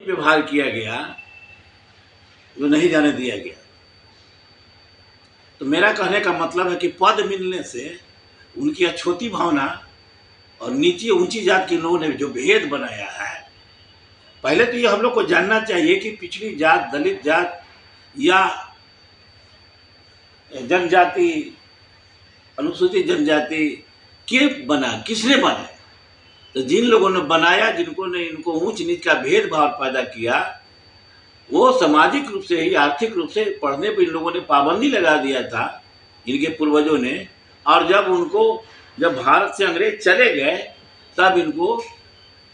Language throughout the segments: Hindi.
व्यवहार किया गया जो नहीं जाने दिया गया। तो मेरा कहने का मतलब है कि पद मिलने से उनकी अछूती भावना और नीची ऊंची जात के लोगों ने जो भेद बनाया है, पहले तो ये हम लोग को जानना चाहिए कि पिछड़ी जात, दलित जात या जनजाति, अनुसूचित जनजाति के बना, किसने बनाया? तो जिन लोगों ने बनाया, जिनको ने इनको ऊंच नीच का भेदभाव पैदा किया, वो सामाजिक रूप से ही, आर्थिक रूप से पढ़ने पर इन लोगों ने पाबंदी लगा दिया था, इनके पूर्वजों ने। और जब भारत से अंग्रेज चले गए, तब इनको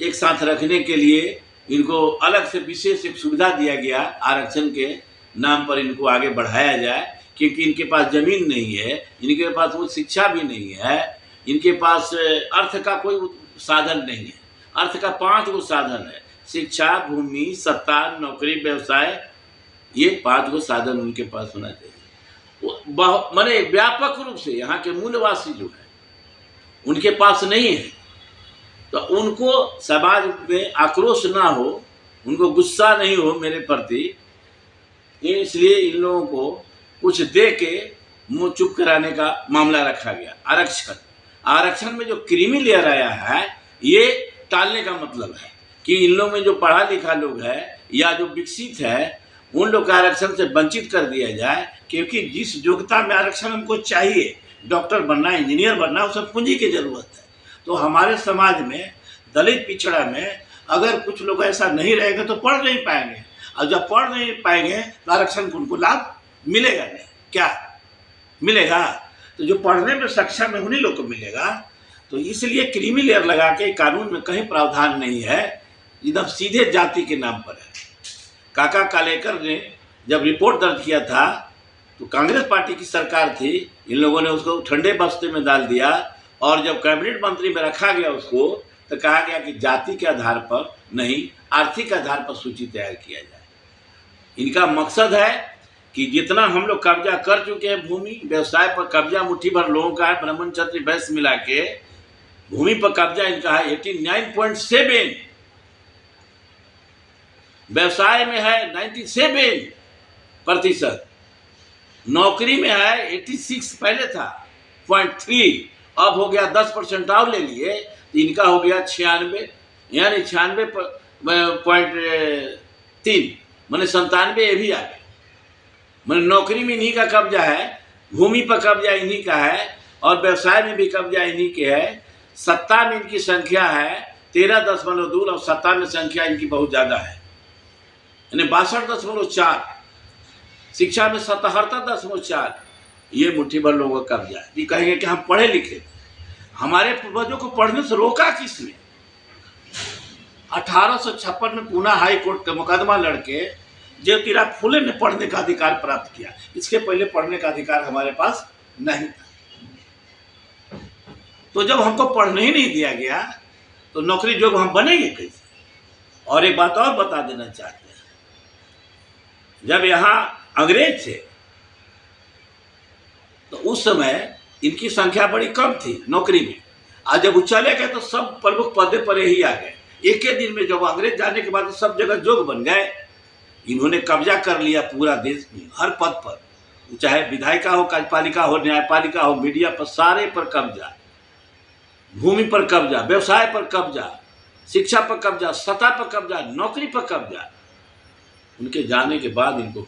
एक साथ रखने के लिए इनको अलग से विशेष एक सुविधा दिया गया, आरक्षण के नाम पर इनको आगे बढ़ाया जाए, क्योंकि इनके पास जमीन नहीं है, इनके पास वो शिक्षा भी नहीं है, इनके पास अर्थ का कोई साधन नहीं है। अर्थ का 5 गो साधन है: शिक्षा, भूमि, सत्ता, नौकरी, व्यवसाय। ये 5 गो साधन उनके पास होना चाहिए। माने व्यापक रूप से यहाँ के मूलवासी जो है उनके पास नहीं है। तो उनको समाज में आक्रोश ना हो, उनको गुस्सा नहीं हो मेरे प्रति, इसलिए इन लोगों को कुछ दे के मुंह चुप कराने का मामला रखा गया। आरक्षण में जो क्रीमी लेयर आया है, ये टालने का मतलब है कि इन लोगों में जो पढ़ा लिखा लोग है या जो विकसित है, उन लोग का आरक्षण से वंचित कर दिया जाए, क्योंकि जिस योग्यता में आरक्षण हमको चाहिए, डॉक्टर बनना, इंजीनियर बनना, उस सब पूंजी की जरूरत है। तो हमारे समाज में दलित पिछड़ा में अगर कुछ लोग ऐसा नहीं रहेंगे तो पढ़ नहीं पाएंगे, और जब पढ़ नहीं पाएंगे तो आरक्षण को उनको लाभ मिलेगा नहीं। क्या मिलेगा? तो जो पढ़ने में सक्षम है उन्हीं लोग को मिलेगा। तो इसलिए क्रीमी लेयर लगा के कानून में कहीं प्रावधान नहीं है, एकदम सीधे जाति के नाम पर है। काका कालेकर ने जब रिपोर्ट दर्ज किया था तो कांग्रेस पार्टी की सरकार थी, इन लोगों ने उसको ठंडे बस्ते में डाल दिया, और जब कैबिनेट मंत्री में रखा गया उसको, तो कहा गया कि जाति के आधार पर नहीं, आर्थिक आधार पर सूची तैयार किया जाए। इनका मकसद है कि जितना हम लोग कब्जा कर चुके हैं भूमि, व्यवसाय पर कब्जा मुट्ठी भर लोगों का है, ब्राह्मण क्षत्रिय वैश्य मिला के भूमि पर कब्जा इनका है 89.7, व्यवसाय में है 97%, नौकरी में है 86, पहले था 0.3, अब हो गया 10% और ले लिए, तो इनका हो गया 96, यानी 96.3, मैंने 97 ये भी आ गया। मैंने नौकरी में इन्हीं का कब्जा है, भूमि पर कब्जा इन्हीं का है, और व्यवसाय में भी कब्जा इन्हीं के है। सत्ता में इनकी संख्या है 13.2, और सत्ता में संख्या इनकी बहुत ज़्यादा है, यानी 62.4, शिक्षा में 77.4। ये मुट्ठी भर लोगों का कब्जा है। ये कहेंगे कि हम पढ़े लिखे, हमारे पूर्वजों को पढ़ने से रोका किसने? 1856 में पूना हाई कोर्ट का मुकदमा लड़के ज्योतिराव फुले ने पढ़ने का अधिकार प्राप्त किया। इसके पहले पढ़ने का अधिकार हमारे पास नहीं था। तो जब हमको पढ़ने ही नहीं दिया गया तो नौकरी जोग हम बनेंगे कैसे? और एक बात और बता देना चाहते हैं, जब यहाँ अंग्रेज थे तो उस समय इनकी संख्या बड़ी कम थी नौकरी में। आज जब वो चले गए तो सब प्रमुख पदे पर ही आ गए। एक ही दिन में जब अंग्रेज जाने के बाद सब जगह जोग बन गए। इन्होंने कब्जा कर लिया पूरा देश में, हर पद पर, चाहे विधायिका हो, कार्यपालिका हो, न्यायपालिका हो, मीडिया पर, सारे पर कब्जा, भूमि पर कब्जा, व्यवसाय पर कब्जा, शिक्षा पर कब्जा, सत्ता पर कब्जा, नौकरी पर कब्जा। उनके जाने के बाद इनको